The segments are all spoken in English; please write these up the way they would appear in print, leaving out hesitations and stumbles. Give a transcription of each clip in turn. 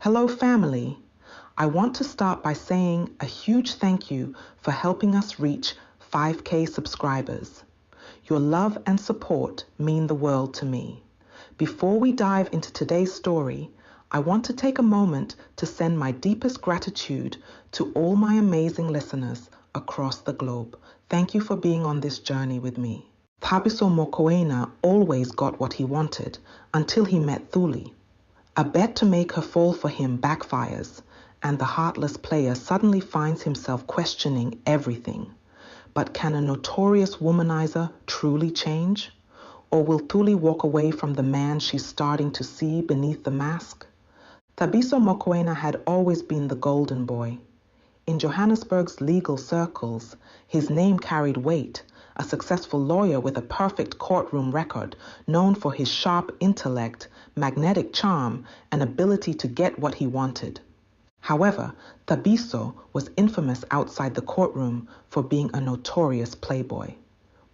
Hello, family. I want to start by saying a huge thank you for helping us reach 5K subscribers. Your love and support mean the world to me. Before we dive into today's story, I want to take a moment to send my deepest gratitude to all my amazing listeners across the globe. Thank you for being on this journey with me. Tabiso Mokoena always got what he wanted until he met Thuli. A bet to make her fall for him backfires, and the heartless player suddenly finds himself questioning everything. But can a notorious womanizer truly change? Or will Thuli walk away from the man she's starting to see beneath the mask? Tabiso Mokoena had always been the golden boy. In Johannesburg's legal circles, his name carried weight, a successful lawyer with a perfect courtroom record, known for his sharp intellect, magnetic charm, and ability to get what he wanted. However, Tabiso was infamous outside the courtroom for being a notorious playboy.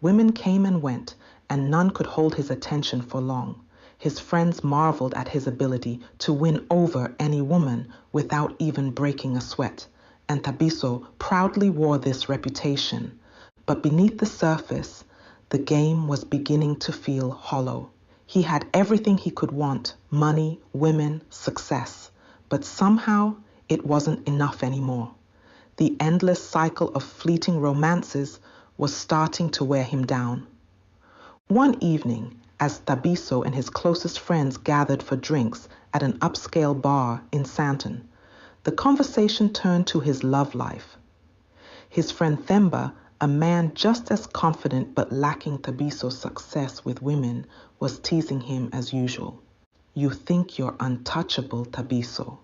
Women came and went, and none could hold his attention for long. His friends marveled at his ability to win over any woman without even breaking a sweat, and Tabiso proudly wore this reputation. But beneath the surface, the game was beginning to feel hollow. He had everything he could want: money, women, success. But somehow, it wasn't enough anymore. The endless cycle of fleeting romances was starting to wear him down. One evening, as Tabiso and his closest friends gathered for drinks at an upscale bar in Sandton, the conversation turned to his love life. His friend Themba, a man just as confident but lacking Tabiso's success with women, was teasing him as usual. "You think you're untouchable, Tabiso."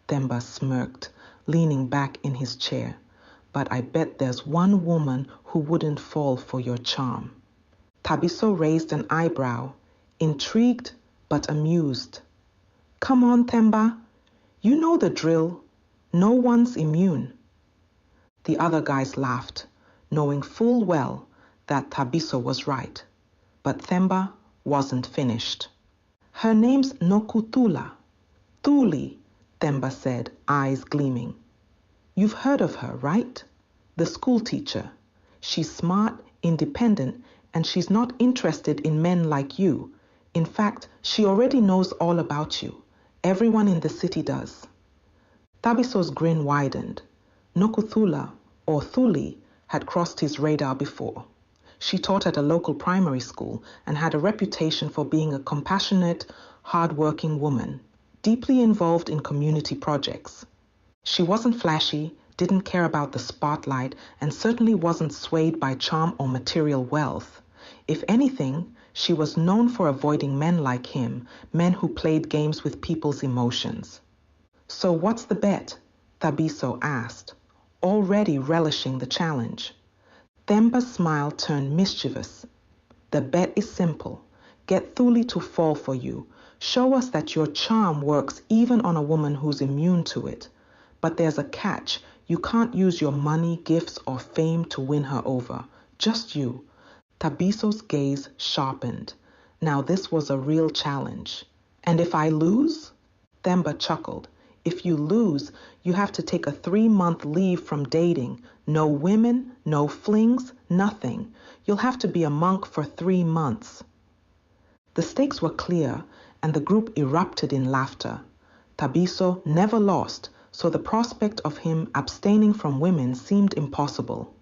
Themba smirked, leaning back in his chair. "But I bet there's one woman who wouldn't fall for your charm." Tabiso raised an eyebrow, intrigued but amused. "Come on, Themba. You know the drill. No one's immune." The other guys laughed, knowing full well that Tabiso was right. But Themba wasn't finished. "Her name's Nokuthula. Thuli," Themba said, eyes gleaming. "You've heard of her, right? The school teacher. She's smart, independent, and she's not interested in men like you. In fact, she already knows all about you. Everyone in the city does." Tabiso's grin widened. Nokuthula, or Thuli, had crossed his radar before. She taught at a local primary school and had a reputation for being a compassionate, hard-working woman, deeply involved in community projects. She wasn't flashy, didn't care about the spotlight, and certainly wasn't swayed by charm or material wealth. If anything, she was known for avoiding men like him, men who played games with people's emotions. "So what's the bet?" Tabiso asked, already relishing the challenge. Themba's smile turned mischievous. "The bet is simple. Get Thuli to fall for you. Show us that your charm works even on a woman who's immune to it. But there's a catch. You can't use your money, gifts, or fame to win her over. Just you." Tabiso's gaze sharpened. Now this was a real challenge. "And if I lose?" Themba chuckled. "If you lose, you have to take a 3-month leave from dating. No women, no flings, nothing. You'll have to be a monk for 3 months." The stakes were clear, and the group erupted in laughter. Tabiso never lost, so the prospect of him abstaining from women seemed impossible.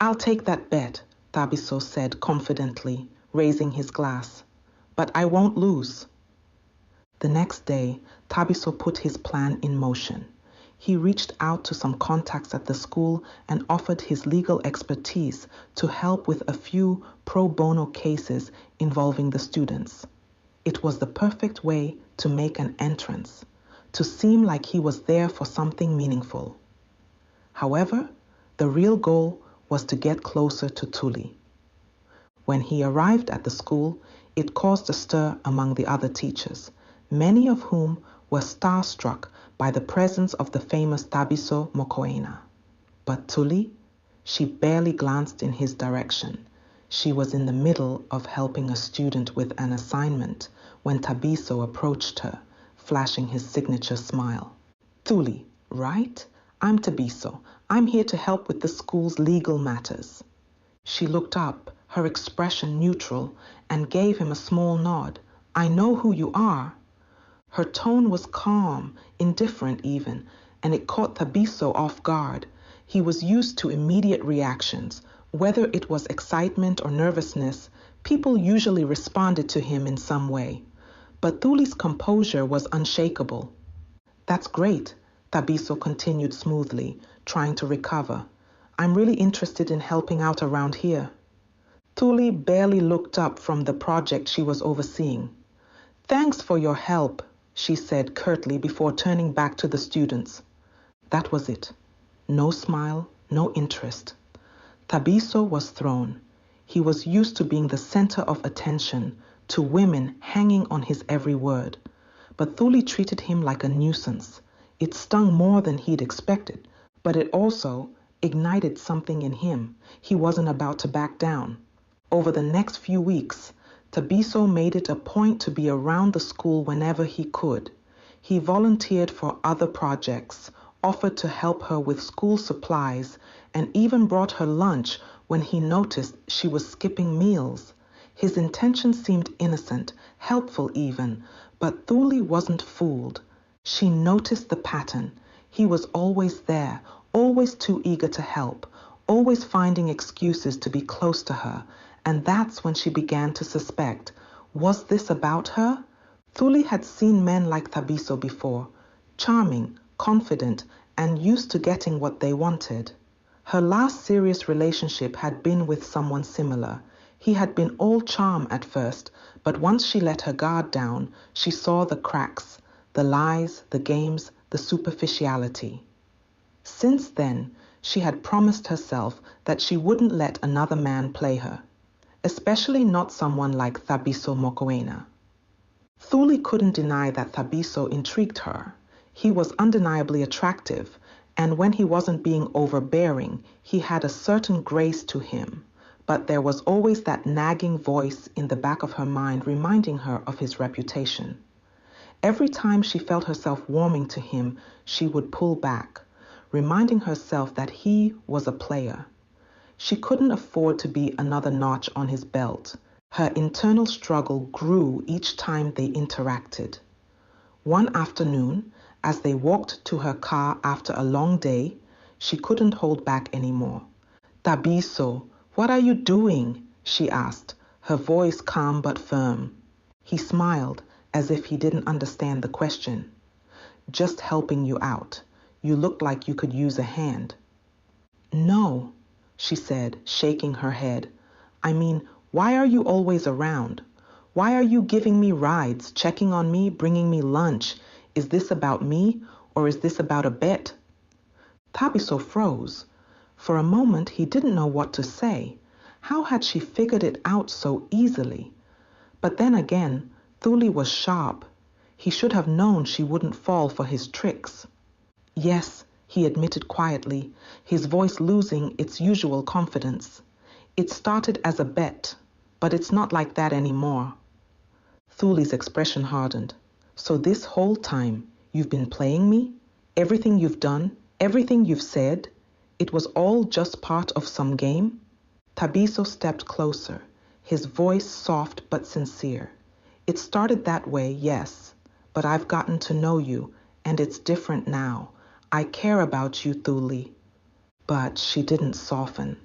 "I'll take that bet," Tabiso said confidently, raising his glass. "But I won't lose." The next day, Tabiso put his plan in motion. He reached out to some contacts at the school and offered his legal expertise to help with a few pro bono cases involving the students. It was the perfect way to make an entrance, to seem like he was there for something meaningful. However, the real goal was to get closer to Thuli. When he arrived at the school, it caused a stir among the other teachers, many of whom were starstruck by the presence of the famous Tabiso Mokoena. But Thuli, she barely glanced in his direction. She was in the middle of helping a student with an assignment when Tabiso approached her, flashing his signature smile. Thuli, right? I'm Tabiso. I'm here to help with the school's legal matters. She looked up, her expression neutral, and gave him a small nod. I know who you are. Her tone was calm, indifferent even, and it caught Tabiso off guard. He was used to immediate reactions. Whether it was excitement or nervousness, people usually responded to him in some way. But Thuli's composure was unshakable. That's great, Tabiso continued smoothly, trying to recover. I'm really interested in helping out around here. Thuli barely looked up from the project she was overseeing. Thanks for your help, she said curtly before turning back to the students. That was it. No smile, no interest. Tabiso was thrown. He was used to being the center of attention, to women hanging on his every word. But Thuli treated him like a nuisance. It stung more than he'd expected, but it also ignited something in him. He wasn't about to back down. Over the next few weeks, Tabiso made it a point to be around the school whenever he could. He volunteered for other projects, offered to help her with school supplies, and even brought her lunch when he noticed she was skipping meals. His intention seemed innocent, helpful even, but Thuli wasn't fooled. She noticed the pattern. He was always there, always too eager to help, always finding excuses to be close to her, and that's when she began to suspect. Was this about her? Thuli had seen men like Tabiso before, charming, confident, and used to getting what they wanted. Her last serious relationship had been with someone similar. He had been all charm at first, but once she let her guard down, she saw the cracks, the lies, the games, the superficiality. Since then, she had promised herself that she wouldn't let another man play her, especially not someone like Tabiso Mokoena. Thuli couldn't deny that Tabiso intrigued her. He was undeniably attractive, and when he wasn't being overbearing, he had a certain grace to him. But there was always that nagging voice in the back of her mind reminding her of his reputation. Every time she felt herself warming to him, she would pull back, reminding herself that he was a player. She couldn't afford to be another notch on his belt. Her internal struggle grew each time they interacted. One afternoon, as they walked to her car after a long day, she couldn't hold back anymore. Tabiso, what are you doing? She asked, her voice calm but firm. He smiled, as if he didn't understand the question. Just helping you out. You look like you could use a hand. No, she said, shaking her head. I mean, why are you always around? Why are you giving me rides, checking on me, bringing me lunch? Is this about me, or is this about a bet? Tabiso froze. For a moment, he didn't know what to say. How had she figured it out so easily? But then again, Thuli was sharp. He should have known she wouldn't fall for his tricks. Yes, he admitted quietly, his voice losing its usual confidence. It started as a bet, but it's not like that anymore. Thuli's expression hardened. So this whole time, you've been playing me? Everything you've done, everything you've said, it was all just part of some game? Tabiso stepped closer, his voice soft but sincere. It started that way, yes, but I've gotten to know you, and it's different now. I care about you, Thuli. But she didn't soften.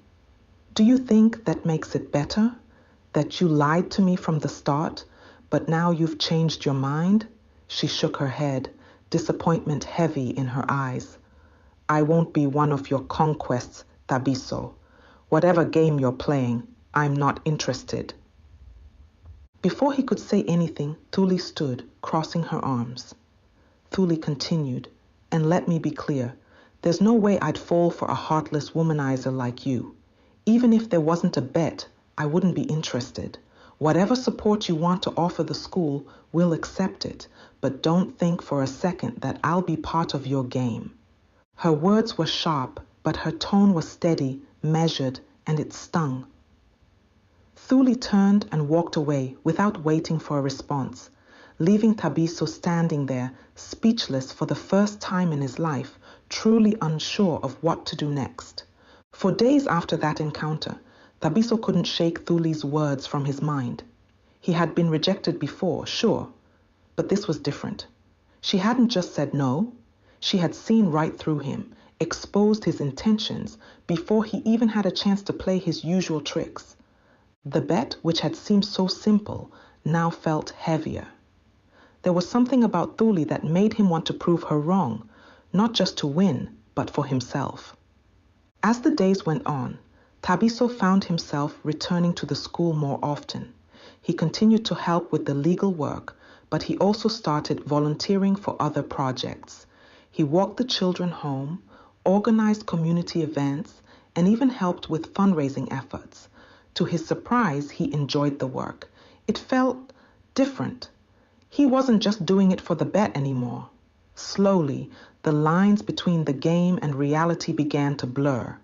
Do you think that makes it better? That you lied to me from the start, but now you've changed your mind? She shook her head, disappointment heavy in her eyes. I won't be one of your conquests, Tabiso. Whatever game you're playing, I'm not interested. Before he could say anything, Thuli stood, crossing her arms. Thuli continued, and let me be clear, there's no way I'd fall for a heartless womanizer like you. Even if there wasn't a bet, I wouldn't be interested. Whatever support you want to offer the school, we'll accept it, but don't think for a second that I'll be part of your game. Her words were sharp, but her tone was steady, measured, and it stung. Thuli turned and walked away without waiting for a response, leaving Tabiso standing there, speechless for the first time in his life, truly unsure of what to do next. For days after that encounter, Tabiso couldn't shake Thuli's words from his mind. He had been rejected before, sure, but this was different. She hadn't just said no, she had seen right through him, exposed his intentions before he even had a chance to play his usual tricks. The bet, which had seemed so simple, now felt heavier. There was something about Thuli that made him want to prove her wrong, not just to win, but for himself. As the days went on, Tabiso found himself returning to the school more often. He continued to help with the legal work, but he also started volunteering for other projects. He walked the children home, organized community events, and even helped with fundraising efforts. To his surprise, he enjoyed the work. It felt different. He wasn't just doing it for the bet anymore. Slowly, the lines between the game and reality began to blur.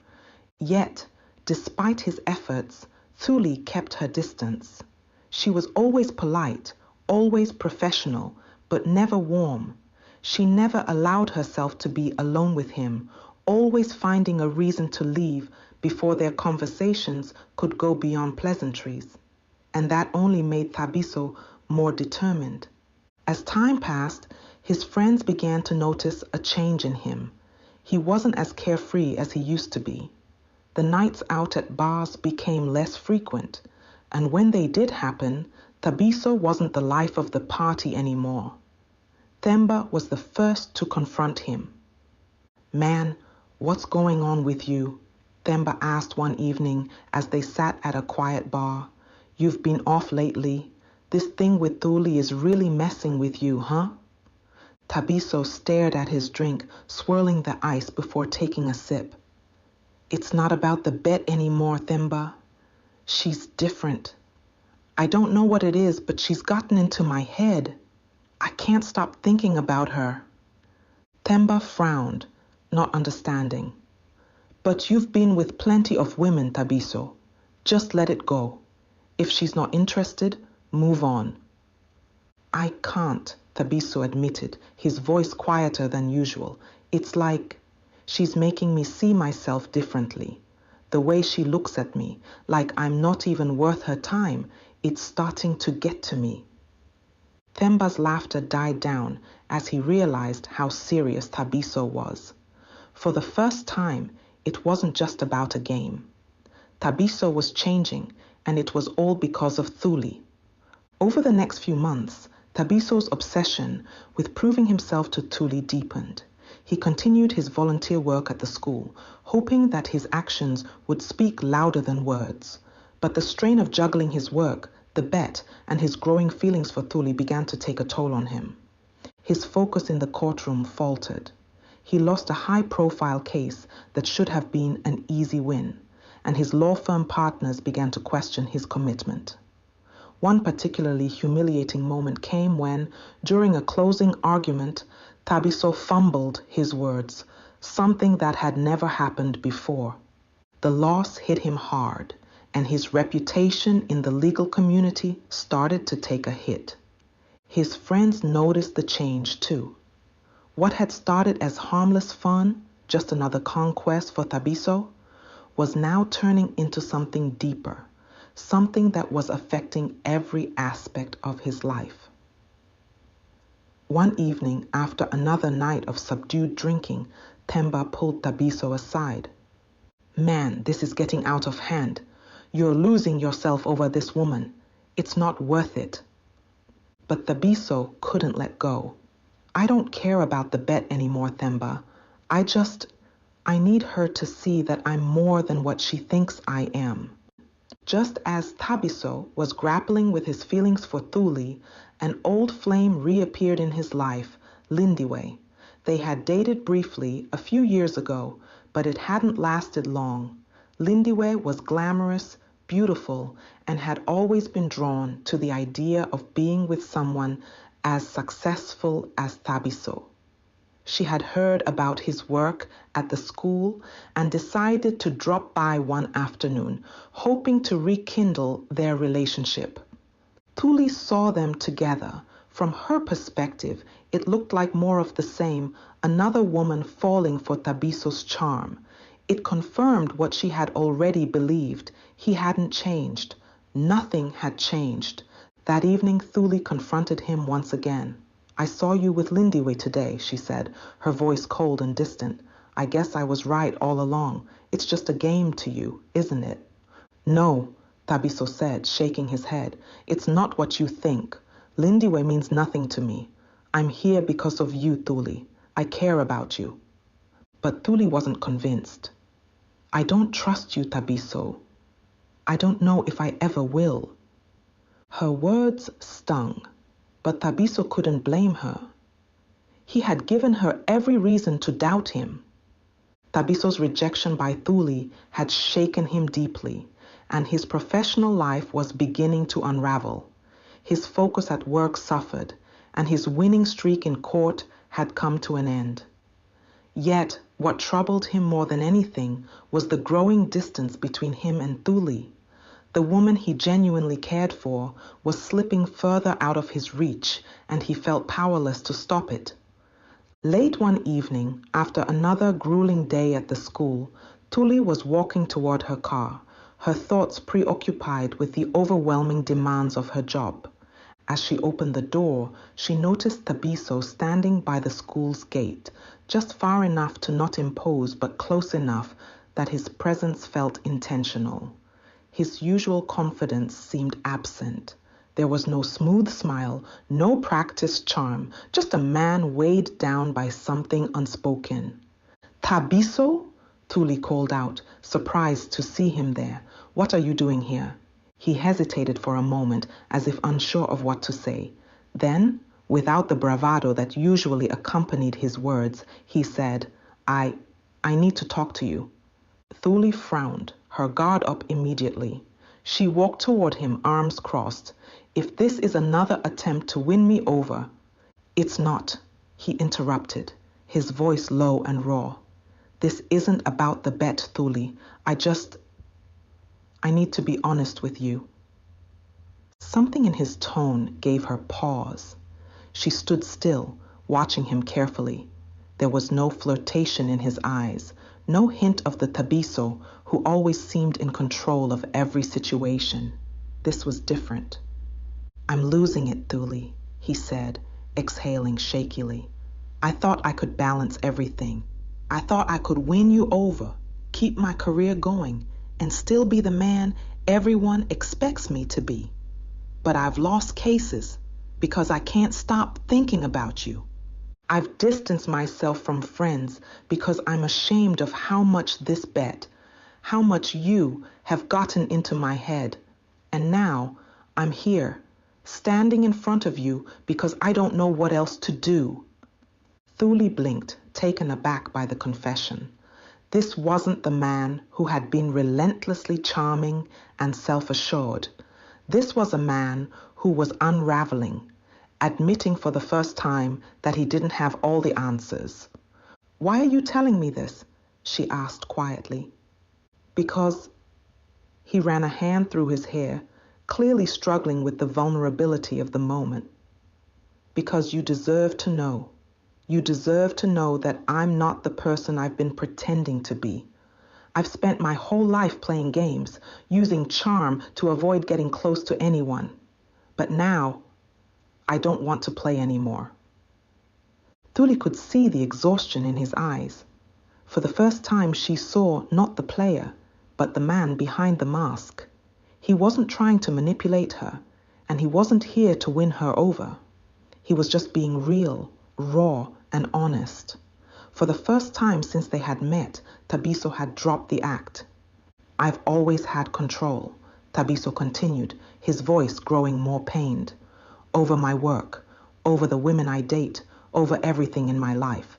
Yet, despite his efforts, Thuli kept her distance. She was always polite, always professional, but never warm. She never allowed herself to be alone with him, always finding a reason to leave before their conversations could go beyond pleasantries. And that only made Tabiso more determined. As time passed, his friends began to notice a change in him. He wasn't as carefree as he used to be. The nights out at bars became less frequent, and when they did happen, Tabiso wasn't the life of the party anymore. Themba was the first to confront him. "Man, what's going on with you?" Themba asked one evening as they sat at a quiet bar. "You've been off lately. This thing with Thuli is really messing with you, huh?" Tabiso stared at his drink, swirling the ice before taking a sip. "It's not about the bet anymore, Themba. She's different. I don't know what it is, but she's gotten into my head. I can't stop thinking about her." Themba frowned, not understanding. "But you've been with plenty of women, Tabiso. Just let it go. If she's not interested, move on." "I can't," Tabiso admitted, his voice quieter than usual. "It's like she's making me see myself differently. The way she looks at me, like I'm not even worth her time, it's starting to get to me." Themba's laughter died down as he realized how serious Tabiso was. For the first time, it wasn't just about a game. Tabiso was changing, and it was all because of Thuli. Over the next few months, Tabiso's obsession with proving himself to Thuli deepened. He continued his volunteer work at the school, hoping that his actions would speak louder than words. But the strain of juggling his work, the bet, and his growing feelings for Thuli began to take a toll on him. His focus in the courtroom faltered. He lost a high-profile case that should have been an easy win, and his law firm partners began to question his commitment. One particularly humiliating moment came when, during a closing argument, Tabiso fumbled his words, something that had never happened before. The loss hit him hard, and his reputation in the legal community started to take a hit. His friends noticed the change too. What had started as harmless fun, just another conquest for Tabiso, was now turning into something deeper, something that was affecting every aspect of his life. One evening, after another night of subdued drinking, Themba pulled Tabiso aside. "Man, this is getting out of hand. You're losing yourself over this woman. It's not worth it." But Tabiso couldn't let go. "I don't care about the bet anymore, Themba. I need her to see that I'm more than what she thinks I am." Just as Tabiso was grappling with his feelings for Thuli, an old flame reappeared in his life, Lindiwe. They had dated briefly a few years ago, but it hadn't lasted long. Lindiwe was glamorous, beautiful, and had always been drawn to the idea of being with someone as successful as Tabiso. She had heard about his work at the school and decided to drop by one afternoon, hoping to rekindle their relationship. Thuli saw them together From her perspective, it looked like more of the same, another woman falling for Tabiso's charm. It confirmed what she had already believed. He hadn't changed. Nothing had changed. That evening, Thuli confronted him once again. "I saw you with Lindiwe today," she said, her voice cold and distant. "I guess I was right all along. It's just a game to you, isn't it?" "No," Tabiso said, shaking his head. "It's not what you think. Lindiwe means nothing to me. I'm here because of you, Thuli. I care about you." But Thuli wasn't convinced. "I don't trust you, Tabiso. I don't know if I ever will." Her words stung, but Tabiso couldn't blame her. He had given her every reason to doubt him. Tabiso's rejection by Thuli had shaken him deeply, and his professional life was beginning to unravel. His focus at work suffered, and his winning streak in court had come to an end. Yet, what troubled him more than anything was the growing distance between him and Thuli. The woman he genuinely cared for was slipping further out of his reach, and he felt powerless to stop it. Late one evening, after another grueling day at the school, Thuli was walking toward her car, her thoughts preoccupied with the overwhelming demands of her job. As she opened the door, she noticed Tabiso standing by the school's gate, just far enough to not impose but close enough that his presence felt intentional. His usual confidence seemed absent. There was no smooth smile, no practiced charm, just a man weighed down by something unspoken. "Tabiso?" Thuli called out, surprised to see him there. "What are you doing here?" He hesitated for a moment, as if unsure of what to say. Then, without the bravado that usually accompanied his words, he said, I need to talk to you." Thuli frowned, her guard up immediately. She walked toward him, arms crossed. "If this is another attempt to win me over—" "It's not," he interrupted, his voice low and raw. "This isn't about the bet, Thuli. I need to be honest with you." Something in his tone gave her pause. She stood still, watching him carefully. There was no flirtation in his eyes, no hint of the Tabiso who always seemed in control of every situation. This was different. "I'm losing it, Thuli," he said, exhaling shakily. "I thought I could balance everything. I thought I could win you over, keep my career going, and still be the man everyone expects me to be. But I've lost cases because I can't stop thinking about you. I've distanced myself from friends because I'm ashamed of how much this bet, how much you have gotten into my head. And now I'm here, standing in front of you because I don't know what else to do." Thuli blinked, taken aback by the confession. This wasn't the man who had been relentlessly charming and self-assured. This was a man who was unraveling, admitting for the first time that he didn't have all the answers. "Why are you telling me this?" she asked quietly. "Because—" He ran a hand through his hair, clearly struggling with the vulnerability of the moment. "Because you deserve to know. You deserve to know that I'm not the person I've been pretending to be. I've spent my whole life playing games, using charm to avoid getting close to anyone. But now, I don't want to play anymore." Thuli could see the exhaustion in his eyes. For the first time, she saw not the player, but the man behind the mask. He wasn't trying to manipulate her, and he wasn't here to win her over. He was just being real, raw, and honest. For the first time since they had met, Tabiso had dropped the act. "I've always had control," Tabiso continued, his voice growing more pained. "Over my work, over the women I date, over everything in my life.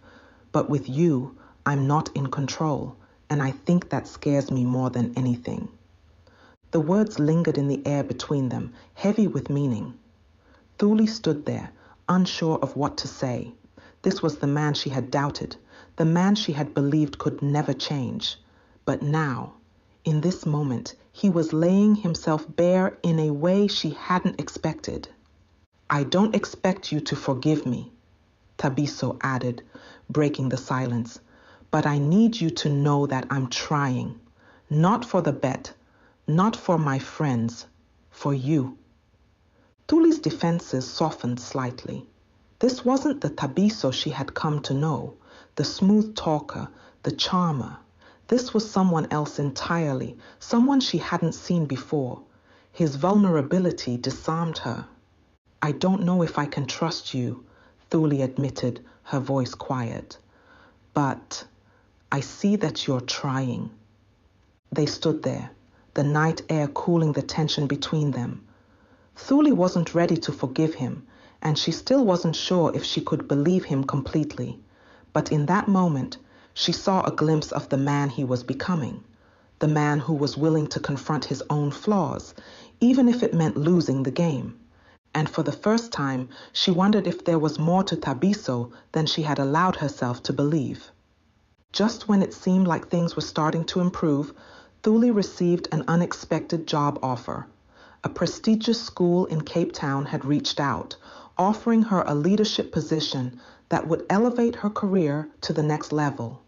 But with you, I'm not in control, and I think that scares me more than anything." The words lingered in the air between them, heavy with meaning. Thuli stood there, unsure of what to say. This was the man she had doubted, the man she had believed could never change. But now, in this moment, he was laying himself bare in a way she hadn't expected. I don't expect you to forgive me, Tabiso added, breaking the silence. But I need you to know that I'm trying. Not for the bet, not for my friends, for you. Thuli's defenses softened slightly. This wasn't the Tabiso she had come to know, the smooth talker, the charmer. This was someone else entirely, someone she hadn't seen before. His vulnerability disarmed her. I don't know if I can trust you, Thuli admitted, her voice quiet. But I see that you're trying. They stood there, the night air cooling the tension between them. Thuli wasn't ready to forgive him, and she still wasn't sure if she could believe him completely. But in that moment, she saw a glimpse of the man he was becoming, the man who was willing to confront his own flaws, even if it meant losing the game. And for the first time, she wondered if there was more to Tabiso than she had allowed herself to believe. Just when it seemed like things were starting to improve, Thuli received an unexpected job offer. A prestigious school in Cape Town had reached out, offering her a leadership position that would elevate her career to the next level.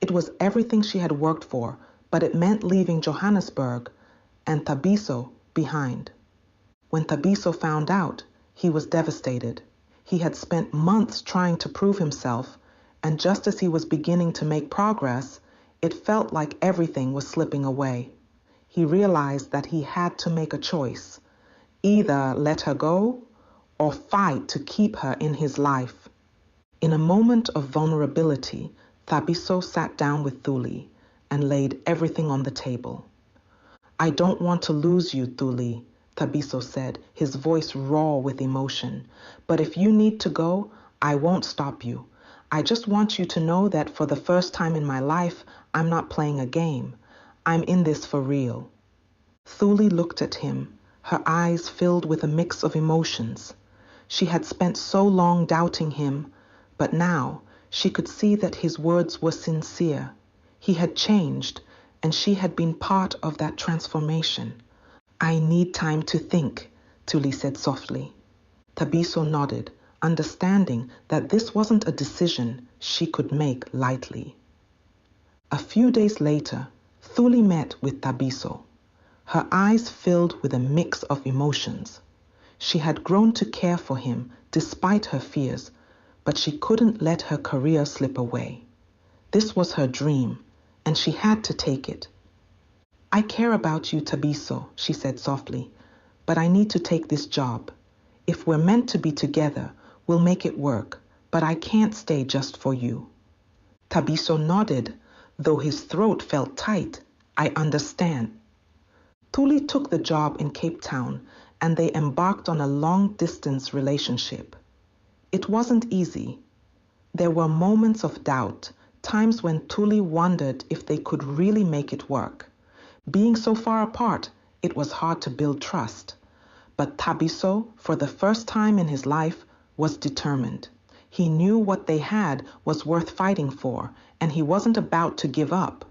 It was everything she had worked for, but it meant leaving Johannesburg and Tabiso behind. When Tabiso found out, he was devastated. He had spent months trying to prove himself, and just as he was beginning to make progress, it felt like everything was slipping away. He realized that he had to make a choice, either let her go or fight to keep her in his life. In a moment of vulnerability, Tabiso sat down with Thuli and laid everything on the table. I don't want to lose you, Thuli, Tabiso said, his voice raw with emotion. But if you need to go, I won't stop you. I just want you to know that for the first time in my life, I'm not playing a game. I'm in this for real. Thuli looked at him, her eyes filled with a mix of emotions. She had spent so long doubting him, but now she could see that his words were sincere. He had changed, and she had been part of that transformation. I need time to think, Thuli said softly. Tabiso nodded, understanding that this wasn't a decision she could make lightly. A few days later, Thuli met with Tabiso. Her eyes filled with a mix of emotions. She had grown to care for him despite her fears, but she couldn't let her career slip away. This was her dream, and she had to take it. I care about you, Tabiso, she said softly, but I need to take this job. If we're meant to be together, we'll make it work, but I can't stay just for you. Tabiso nodded, though his throat felt tight. I understand. Thuli took the job in Cape Town, and they embarked on a long-distance relationship. It wasn't easy. There were moments of doubt, times when Thuli wondered if they could really make it work. Being so far apart, it was hard to build trust. But Tabiso, for the first time in his life, was determined. He knew what they had was worth fighting for, and he wasn't about to give up.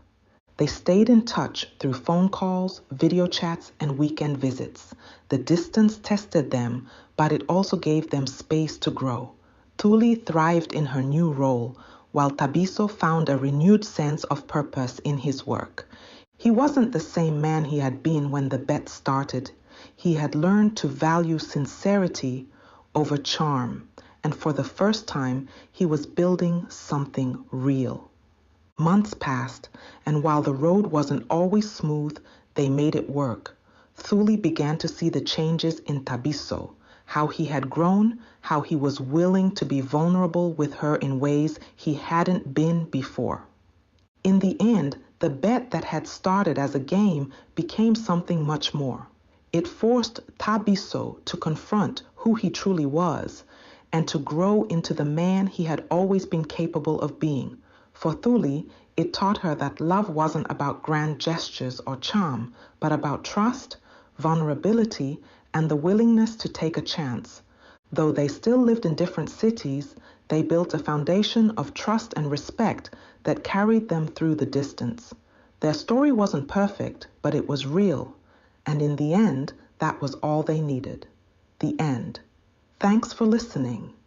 They stayed in touch through phone calls, video chats, and weekend visits. The distance tested them, but it also gave them space to grow. Thuli thrived in her new role, while Tabiso found a renewed sense of purpose in his work. He wasn't the same man he had been when the bet started. He had learned to value sincerity over charm, and for the first time, he was building something real. Months passed, and while the road wasn't always smooth, they made it work. Thuli began to see the changes in Tabiso, how he had grown, how he was willing to be vulnerable with her in ways he hadn't been before. In the end, the bet that had started as a game became something much more. It forced Tabiso to confront who he truly was and to grow into the man he had always been capable of being. For Thuli, it taught her that love wasn't about grand gestures or charm, but about trust, vulnerability, and the willingness to take a chance. Though they still lived in different cities, they built a foundation of trust and respect that carried them through the distance. Their story wasn't perfect, but it was real. And in the end, that was all they needed. The end. Thanks for listening.